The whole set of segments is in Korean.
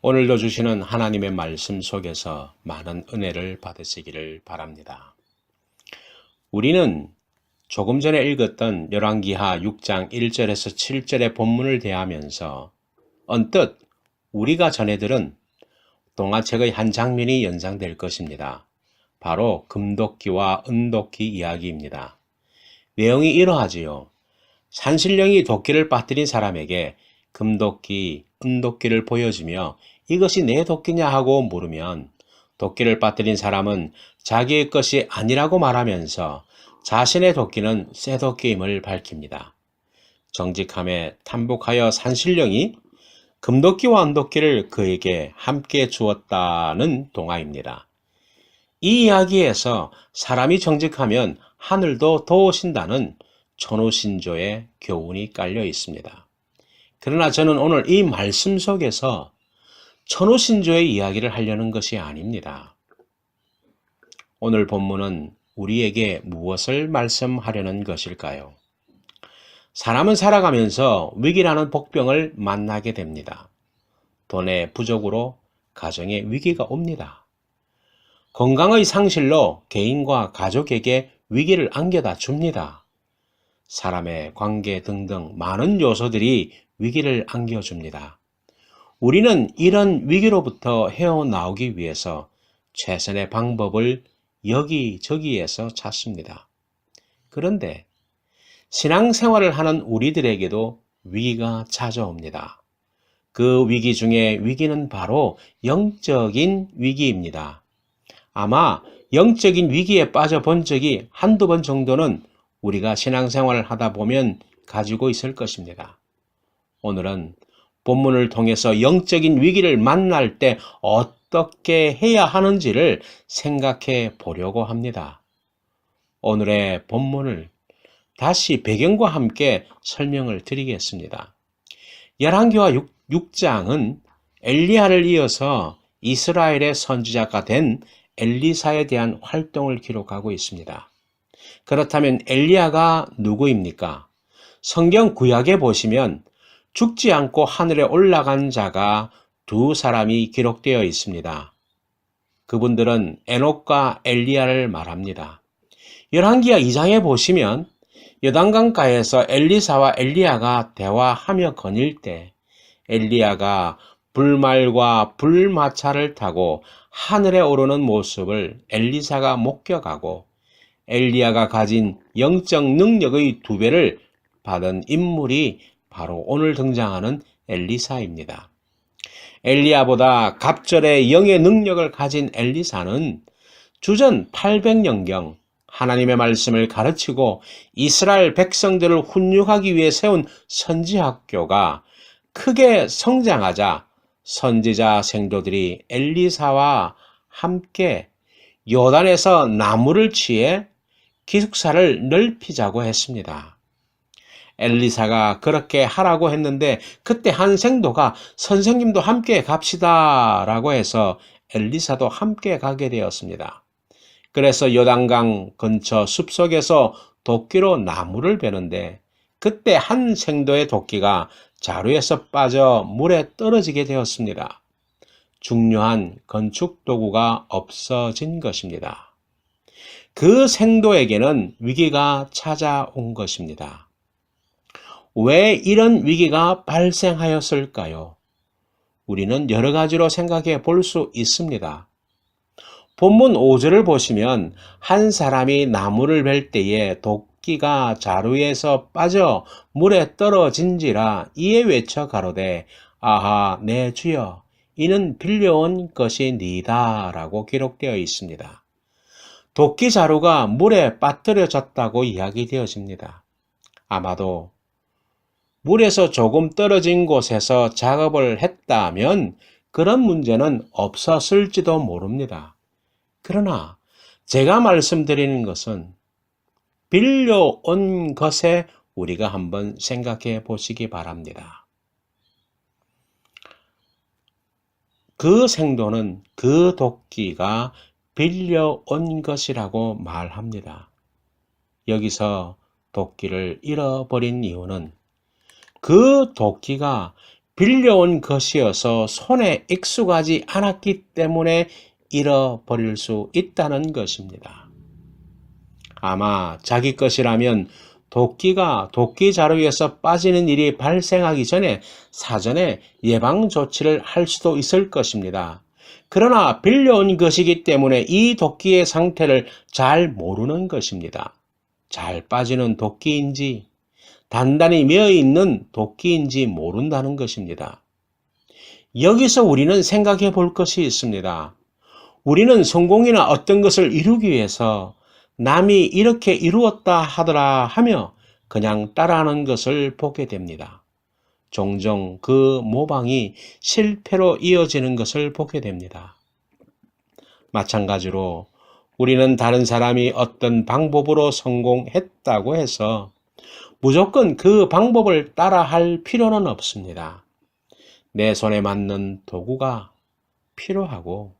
오늘도 주시는 하나님의 말씀 속에서 많은 은혜를 받으시기를 바랍니다. 우리는 조금 전에 읽었던 열왕기하 6장 1절에서 7절의 본문을 대하면서 언뜻 우리가 전해 들은 동화책의 한 장면이 연상될 것입니다. 바로 금도끼와 은도끼 이야기입니다. 내용이 이러하지요. 산신령이 도끼를 빠뜨린 사람에게 금도끼, 은도끼를 보여주며 이것이 내 도끼냐 하고 물으면 도끼를 빠뜨린 사람은 자기의 것이 아니라고 말하면서 자신의 도끼는 새 도끼임을 밝힙니다. 정직함에 탐복하여 산신령이 금도끼와 은도끼를 그에게 함께 주었다는 동화입니다. 이 이야기에서 사람이 정직하면 하늘도 도우신다는 천호신조의 교훈이 깔려 있습니다. 그러나 저는 오늘 이 말씀 속에서 천호신조의 이야기를 하려는 것이 아닙니다. 오늘 본문은 우리에게 무엇을 말씀하려는 것일까요? 사람은 살아가면서 위기라는 복병을 만나게 됩니다. 돈의 부족으로 가정에 위기가 옵니다. 건강의 상실로 개인과 가족에게 위기를 안겨다 줍니다. 사람의 관계 등등 많은 요소들이 위기를 안겨줍니다. 우리는 이런 위기로부터 헤어나오기 위해서 최선의 방법을 여기저기에서 찾습니다. 그런데 신앙생활을 하는 우리들에게도 위기가 찾아옵니다. 그 위기 중에 위기는 바로 영적인 위기입니다. 아마 영적인 위기에 빠져본 적이 한두 번 정도는 우리가 신앙생활을 하다 보면 가지고 있을 것입니다. 오늘은 본문을 통해서 영적인 위기를 만날 때 어떻게 해야 하는지를 생각해 보려고 합니다. 오늘의 본문을 다시 배경과 함께 설명을 드리겠습니다. 열왕기하 6장은 엘리야를 이어서 이스라엘의 선지자가 된 엘리사에 대한 활동을 기록하고 있습니다. 그렇다면 엘리야가 누구입니까? 성경 구약에 보시면 죽지 않고 하늘에 올라간 자가 두 사람이 기록되어 있습니다. 그분들은 에녹과 엘리야를 말합니다. 열왕기하 2장에 보시면 요단강가에서 엘리사와 엘리야가 대화하며 거닐 때 엘리야가 불말과 불마차를 타고 하늘에 오르는 모습을 엘리사가 목격하고 엘리야가 가진 영적 능력의 2배를 받은 인물이 바로 오늘 등장하는 엘리사입니다. 엘리야보다 갑절의 영의 능력을 가진 엘리사는 주전 800년경 하나님의 말씀을 가르치고 이스라엘 백성들을 훈육하기 위해 세운 선지학교가 크게 성장하자 선지자 생도들이 엘리사와 함께 요단에서 나무를 취해 기숙사를 넓히자고 했습니다. 엘리사가 그렇게 하라고 했는데 그때 한 생도가 선생님도 함께 갑시다 라고 해서 엘리사도 함께 가게 되었습니다. 그래서 요단강 근처 숲속에서 도끼로 나무를 베는데 그때 한 생도의 도끼가 자루에서 빠져 물에 떨어지게 되었습니다. 중요한 건축 도구가 없어진 것입니다. 그 생도에게는 위기가 찾아온 것입니다. 왜 이런 위기가 발생하였을까요? 우리는 여러 가지로 생각해 볼 수 있습니다. 본문 5절을 보시면 한 사람이 나무를 벨 때에 도끼가 자루에서 빠져 물에 떨어진지라 이에 외쳐 가로되 아하 내 주여 이는 빌려온 것이니이다 라고 기록되어 있습니다. 도끼 자루가 물에 빠뜨려졌다고 이야기되어집니다. 아마도 물에서 조금 떨어진 곳에서 작업을 했다면 그런 문제는 없었을지도 모릅니다. 그러나 제가 말씀드리는 것은 빌려온 것에 우리가 한번 생각해 보시기 바랍니다. 그 생도는 그 도끼가 빌려온 것이라고 말합니다. 여기서 도끼를 잃어버린 이유는 그 도끼가 빌려온 것이어서 손에 익숙하지 않았기 때문에 잃어버릴 수 있다는 것입니다. 아마 자기 것이라면 도끼가 도끼 자루에서 빠지는 일이 발생하기 전에 사전에 예방 조치를 할 수도 있을 것입니다. 그러나 빌려온 것이기 때문에 이 도끼의 상태를 잘 모르는 것입니다. 잘 빠지는 도끼인지 단단히 매어있는 도끼인지 모른다는 것입니다. 여기서 우리는 생각해 볼 것이 있습니다. 우리는 성공이나 어떤 것을 이루기 위해서 남이 이렇게 이루었다 하더라 하며 그냥 따라하는 것을 보게 됩니다. 종종 그 모방이 실패로 이어지는 것을 보게 됩니다. 마찬가지로 우리는 다른 사람이 어떤 방법으로 성공했다고 해서 무조건 그 방법을 따라할 필요는 없습니다. 내 손에 맞는 도구가 필요하고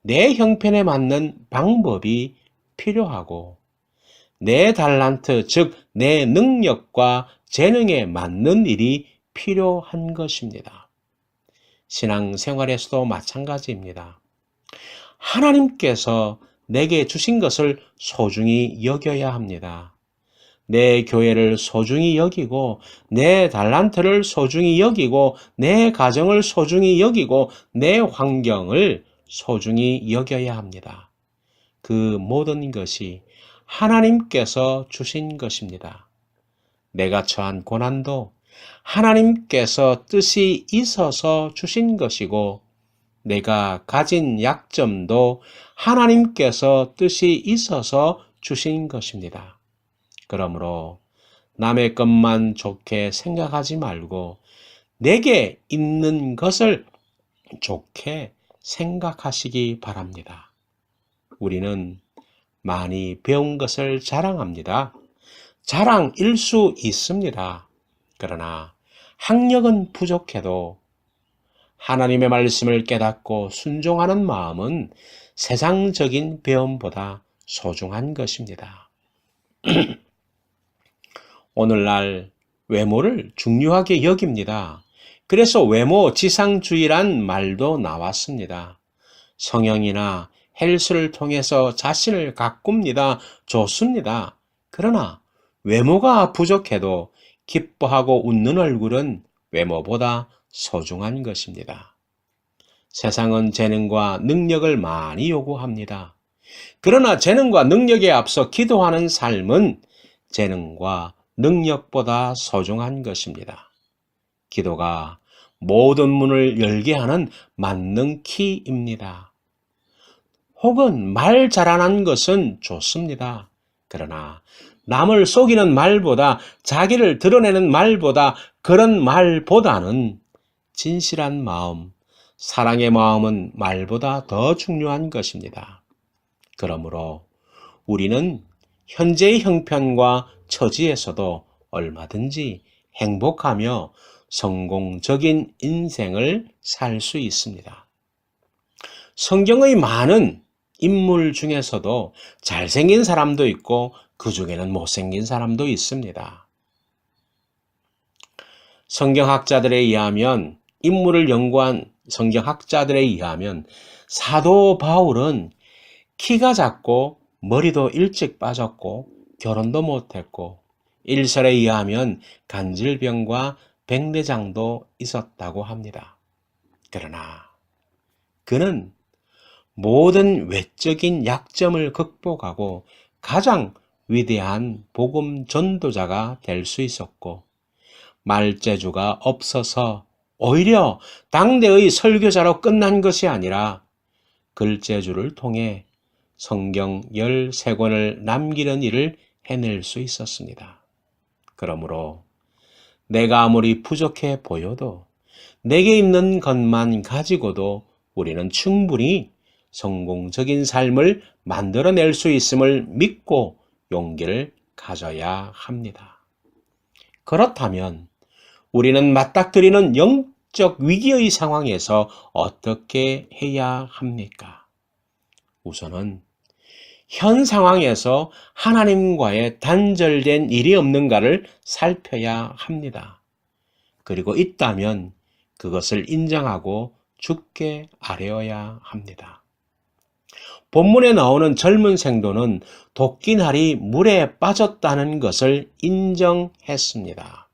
내 형편에 맞는 방법이 필요하고 내 달란트, 즉 내 능력과 재능에 맞는 일이 필요한 것입니다. 신앙생활에서도 마찬가지입니다. 하나님께서 내게 주신 것을 소중히 여겨야 합니다. 내 교회를 소중히 여기고 내 달란트를 소중히 여기고 내 가정을 소중히 여기고 내 환경을 소중히 여겨야 합니다. 그 모든 것이 하나님께서 주신 것입니다. 내가 처한 고난도 하나님께서 뜻이 있어서 주신 것이고 내가 가진 약점도 하나님께서 뜻이 있어서 주신 것입니다. 그러므로 남의 것만 좋게 생각하지 말고 내게 있는 것을 좋게 생각하시기 바랍니다. 우리는 많이 배운 것을 자랑합니다. 자랑일 수 있습니다. 그러나 학력은 부족해도 하나님의 말씀을 깨닫고 순종하는 마음은 세상적인 배움보다 소중한 것입니다. 오늘날 외모를 중요하게 여깁니다. 그래서 외모 지상주의란 말도 나왔습니다. 성형이나 헬스를 통해서 자신을 가꿉니다. 좋습니다. 그러나 외모가 부족해도 기뻐하고 웃는 얼굴은 외모보다 소중한 것입니다. 세상은 재능과 능력을 많이 요구합니다. 그러나 재능과 능력에 앞서 기도하는 삶은 재능과 능력보다 소중한 것입니다. 기도가 모든 문을 열게 하는 만능 키입니다. 혹은 말 잘하는 것은 좋습니다. 그러나 남을 속이는 말보다 자기를 드러내는 말보다 그런 말보다는 진실한 마음, 사랑의 마음은 말보다 더 중요한 것입니다. 그러므로 우리는 현재의 형편과 처지에서도 얼마든지 행복하며 성공적인 인생을 살 수 있습니다. 성경의 많은 인물 중에서도 잘생긴 사람도 있고 그 중에는 못생긴 사람도 있습니다. 성경학자들에 의하면 인물을 연구한 성경학자들에 의하면 사도 바울은 키가 작고 머리도 일찍 빠졌고 결혼도 못했고 일설에 의하면 간질병과 백내장도 있었다고 합니다. 그러나 그는 모든 외적인 약점을 극복하고 가장 위대한 복음 전도자가 될 수 있었고 말재주가 없어서 오히려 당대의 설교자로 끝난 것이 아니라 글재주를 통해 성경 13권을 남기는 일을 해낼 수 있었습니다. 그러므로 내가 아무리 부족해 보여도 내게 있는 것만 가지고도 우리는 충분히 성공적인 삶을 만들어낼 수 있음을 믿고 용기를 가져야 합니다. 그렇다면 우리는 맞닥뜨리는 영적 위기의 상황에서 어떻게 해야 합니까? 우선은 현 상황에서 하나님과의 단절된 일이 없는가를 살펴야 합니다. 그리고 있다면 그것을 인정하고 주께 아뢰어야 합니다. 본문에 나오는 젊은 생도는 도끼날이 물에 빠졌다는 것을 인정했습니다.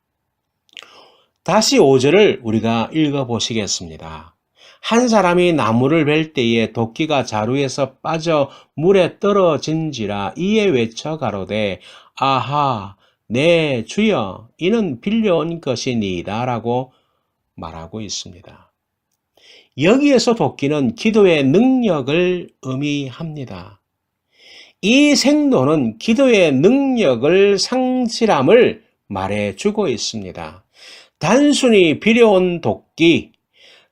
다시 5절을 우리가 읽어보시겠습니다. 한 사람이 나무를 벨 때에 도끼가 자루에서 빠져 물에 떨어진지라 이에 외쳐 가로되 아하 내 주여 이는 빌려온 것이니이다 라고 말하고 있습니다. 여기에서 도끼는 기도의 능력을 의미합니다. 이 생도는 기도의 능력을 상실함을 말해주고 있습니다. 단순히 빌려온 도끼,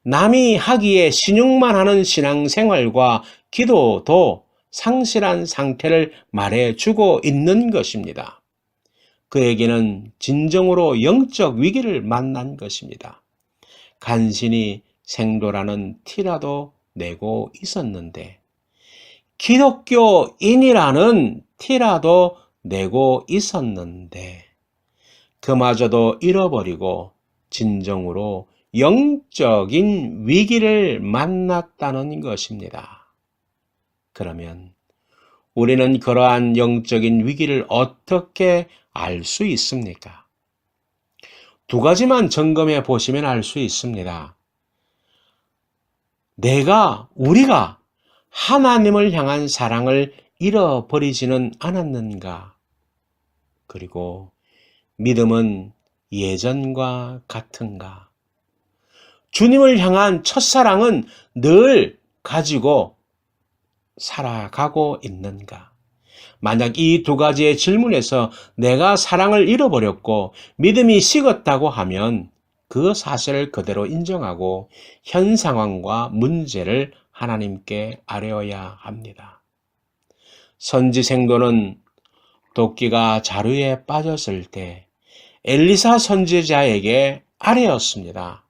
남이 하기에 신용만 하는 신앙생활과 기도도 상실한 상태를 말해주고 있는 것입니다. 그에게는 진정으로 영적 위기를 만난 것입니다. 간신히 생도라는 티라도 내고 있었는데, 기독교인이라는 티라도 내고 있었는데, 그마저도 잃어버리고 진정으로 영적인 위기를 만났다는 것입니다. 그러면 우리는 그러한 영적인 위기를 어떻게 알 수 있습니까? 두 가지만 점검해 보시면 알 수 있습니다. 우리가 하나님을 향한 사랑을 잃어버리지는 않았는가? 그리고 믿음은 예전과 같은가? 주님을 향한 첫사랑은 늘 가지고 살아가고 있는가? 만약 이 두 가지의 질문에서 내가 사랑을 잃어버렸고 믿음이 식었다고 하면 그 사실을 그대로 인정하고 현 상황과 문제를 하나님께 아뢰어야 합니다. 선지생도는 도끼가 자루에 빠졌을 때 엘리사 선지자에게 아뢰었습니다.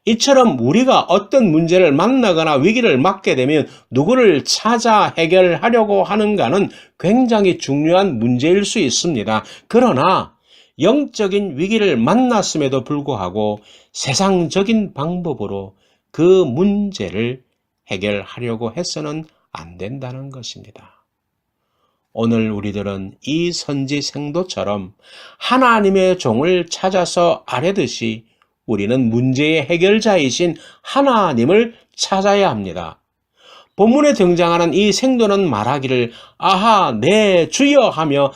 이처럼 우리가 어떤 문제를 만나거나 위기를 맞게 되면 누구를 찾아 해결하려고 하는가는 굉장히 중요한 문제일 수 있습니다. 그러나 영적인 위기를 만났음에도 불구하고 세상적인 방법으로 그 문제를 해결하려고 해서는 안 된다는 것입니다. 오늘 우리들은 이 선지생도처럼 하나님의 종을 찾아서 아뢰듯이 우리는 문제의 해결자이신 하나님을 찾아야 합니다. 본문에 등장하는 이 생도는 말하기를 아하 내 주여 하며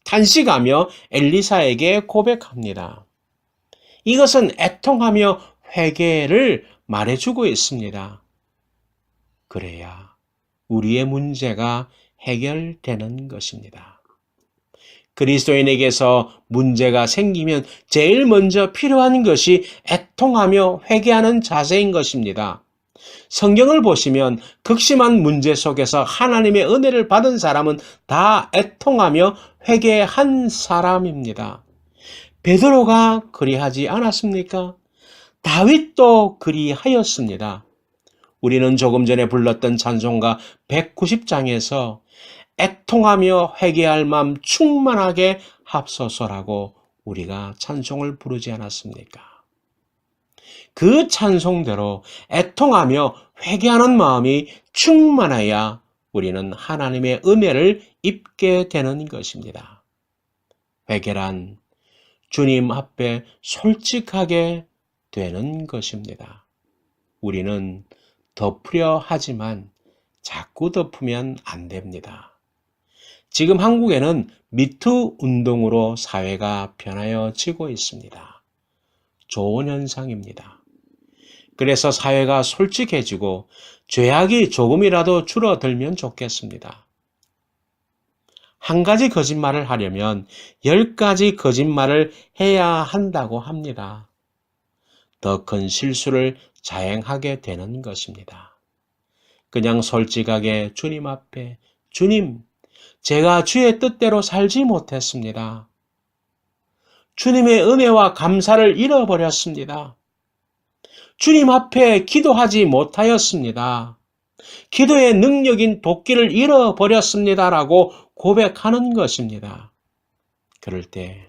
탄식하며 엘리사에게 고백합니다. 이것은 애통하며 회개를 말해주고 있습니다. 그래야 우리의 문제가 해결되는 것입니다. 그리스도인에게서 문제가 생기면 제일 먼저 필요한 것이 애통하며 회개하는 자세인 것입니다. 성경을 보시면 극심한 문제 속에서 하나님의 은혜를 받은 사람은 다 애통하며 회개한 사람입니다. 베드로가 그리하지 않았습니까? 다윗도 그리하였습니다. 우리는 조금 전에 불렀던 찬송가 190장에서 애통하며 회개할 마음 충만하게 합소서라고 우리가 찬송을 부르지 않았습니까? 그 찬송대로 애통하며 회개하는 마음이 충만해야 우리는 하나님의 은혜를 입게 되는 것입니다. 회개란 주님 앞에 솔직하게 되는 것입니다. 우리는 덮으려 하지만 자꾸 덮으면 안 됩니다. 지금 한국에는 미투 운동으로 사회가 변하여지고 있습니다. 좋은 현상입니다. 그래서 사회가 솔직해지고 죄악이 조금이라도 줄어들면 좋겠습니다. 한 가지 거짓말을 하려면 10가지 거짓말을 해야 한다고 합니다. 더 큰 실수를 자행하게 되는 것입니다. 그냥 솔직하게 주님 앞에 주님, 제가 주의 뜻대로 살지 못했습니다. 주님의 은혜와 감사를 잃어버렸습니다. 주님 앞에 기도하지 못하였습니다. 기도의 능력인 도끼를 잃어버렸습니다라고 고백하는 것입니다. 그럴 때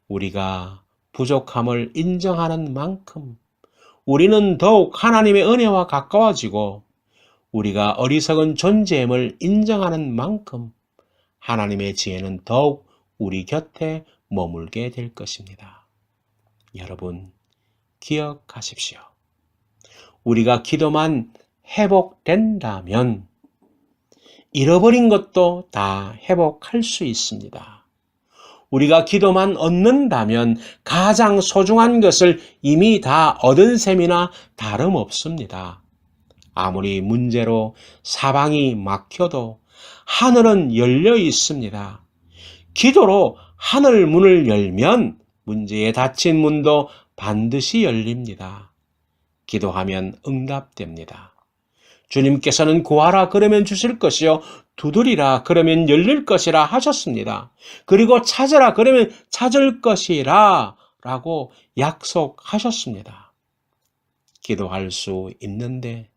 우리가 부족함을 인정하는 만큼 우리는 더욱 하나님의 은혜와 가까워지고 우리가 어리석은 존재임을 인정하는 만큼 하나님의 지혜는 더욱 우리 곁에 머물게 될 것입니다. 여러분, 기억하십시오. 우리가 기도만 회복된다면 잃어버린 것도 다 회복할 수 있습니다. 우리가 기도만 얻는다면 가장 소중한 것을 이미 다 얻은 셈이나 다름없습니다. 아무리 문제로 사방이 막혀도 하늘은 열려 있습니다. 기도로 하늘 문을 열면 문제에 닫힌 문도 반드시 열립니다. 기도하면 응답됩니다. 주님께서는 구하라 그러면 주실 것이요 두드리라 그러면 열릴 것이라 하셨습니다. 그리고 찾으라 그러면 찾을 것이라 라고 약속하셨습니다. 기도할 수 있는데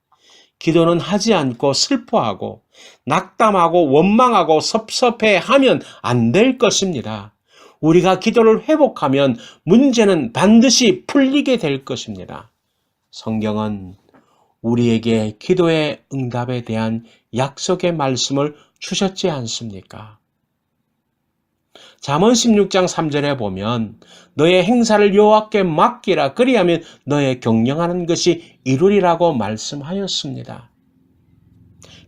기도는 하지 않고 슬퍼하고 낙담하고 원망하고 섭섭해하면 안 될 것입니다. 우리가 기도를 회복하면 문제는 반드시 풀리게 될 것입니다. 성경은 우리에게 기도의 응답에 대한 약속의 말씀을 주셨지 않습니까? 잠언 16장 3절에 보면 너의 행사를 여호와께 맡기라 그리하면 너의 경영하는 것이 이루리라고 말씀하였습니다.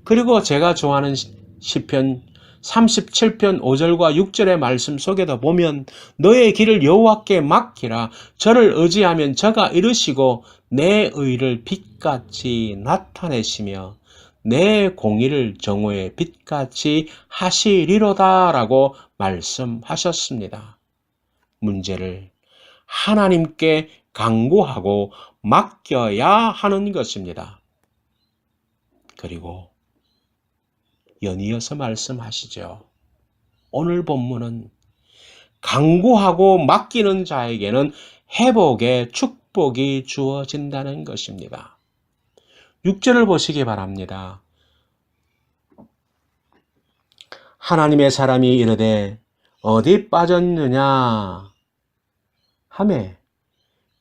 그리고 제가 좋아하는 시편 37편 5절과 6절의 말씀 속에도 보면 너의 길을 여호와께 맡기라 저를 의지하면 저가 이루시고 내 의를 빛같이 나타내시며 내 공의를 정오의 빛같이 하시리로다 라고 말씀하셨습니다. 문제를 하나님께 간구하고 맡겨야 하는 것입니다. 그리고 연이어서 말씀하시죠. 오늘 본문은 간구하고 맡기는 자에게는 회복의 축복이 주어진다는 것입니다. 6절을 보시기 바랍니다. 하나님의 사람이 이르되 어디 빠졌느냐 하매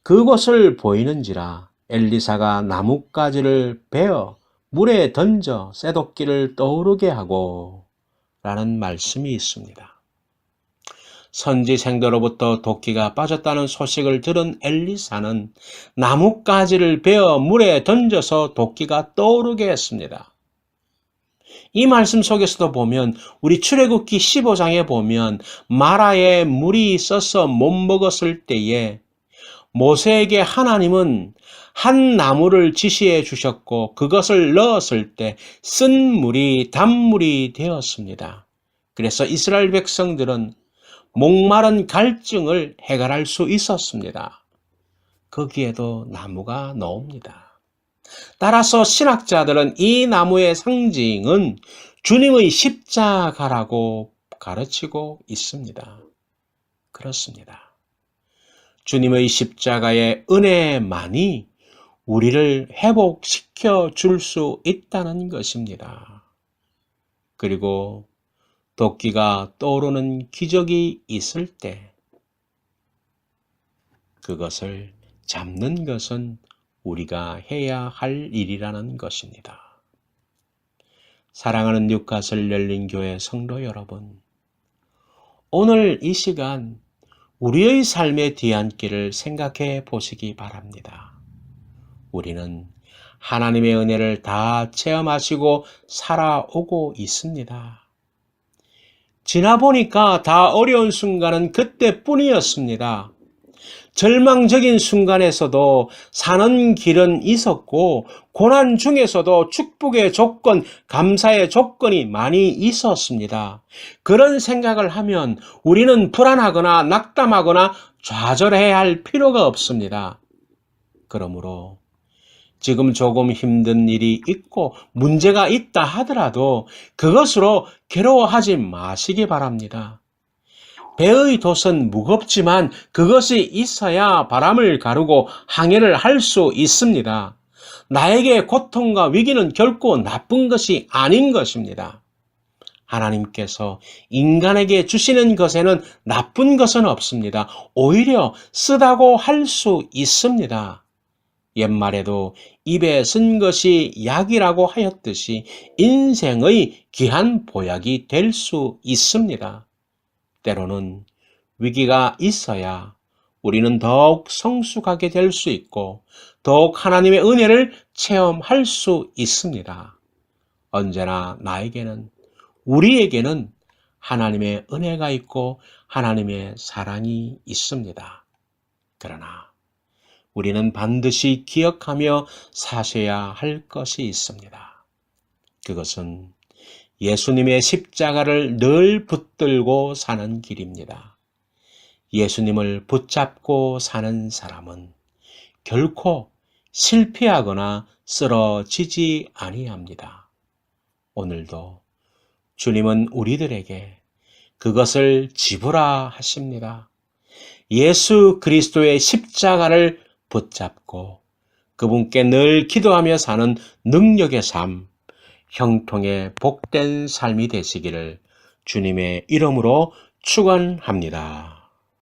그곳을 보이는지라 엘리사가 나뭇가지를 베어 물에 던져 쇠도끼를 떠오르게 하고 라는 말씀이 있습니다. 선지생도로부터 도끼가 빠졌다는 소식을 들은 엘리사는 나뭇가지를 베어 물에 던져서 도끼가 떠오르게 했습니다. 이 말씀 속에서도 보면 우리 출애굽기 15장에 보면 마라에 물이 있어서 못 먹었을 때에 모세에게 하나님은 한 나무를 지시해 주셨고 그것을 넣었을 때 쓴 물이 단물이 되었습니다. 그래서 이스라엘 백성들은 목마른 갈증을 해결할 수 있었습니다. 거기에도 나무가 나옵니다. 따라서 신학자들은 이 나무의 상징은 주님의 십자가라고 가르치고 있습니다. 그렇습니다. 주님의 십자가의 은혜만이 우리를 회복시켜 줄 수 있다는 것입니다. 그리고 도끼가 떠오르는 기적이 있을 때 그것을 잡는 것은 우리가 해야 할 일이라는 것입니다. 사랑하는 뉴카슬 열린교회 성도 여러분, 오늘 이 시간 우리의 삶의 뒤안길을 생각해 보시기 바랍니다. 우리는 하나님의 은혜를 다 체험하시고 살아오고 있습니다. 지나보니까 다 어려운 순간은 그때뿐이었습니다. 절망적인 순간에서도 사는 길은 있었고 고난 중에서도 축복의 조건, 감사의 조건이 많이 있었습니다. 그런 생각을 하면 우리는 불안하거나 낙담하거나 좌절해야 할 필요가 없습니다. 그러므로 지금 조금 힘든 일이 있고 문제가 있다 하더라도 그것으로 괴로워하지 마시기 바랍니다. 배의 돛은 무겁지만 그것이 있어야 바람을 가르고 항해를 할 수 있습니다. 나에게 고통과 위기는 결코 나쁜 것이 아닌 것입니다. 하나님께서 인간에게 주시는 것에는 나쁜 것은 없습니다. 오히려 쓰다고 할 수 있습니다. 옛말에도 입에 쓴 것이 약이라고 하였듯이 인생의 귀한 보약이 될 수 있습니다. 때로는 위기가 있어야 우리는 더욱 성숙하게 될 수 있고 더욱 하나님의 은혜를 체험할 수 있습니다. 언제나 우리에게는 하나님의 은혜가 있고 하나님의 사랑이 있습니다. 그러나 우리는 반드시 기억하며 사셔야 할 것이 있습니다. 그것은 예수님의 십자가를 늘 붙들고 사는 길입니다. 예수님을 붙잡고 사는 사람은 결코 실패하거나 쓰러지지 아니합니다. 오늘도 주님은 우리들에게 그것을 지불하 하십니다. 예수 그리스도의 십자가를 붙잡고 그분께 늘 기도하며 사는 능력의 삶, 형통의 복된 삶이 되시기를 주님의 이름으로 축원합니다.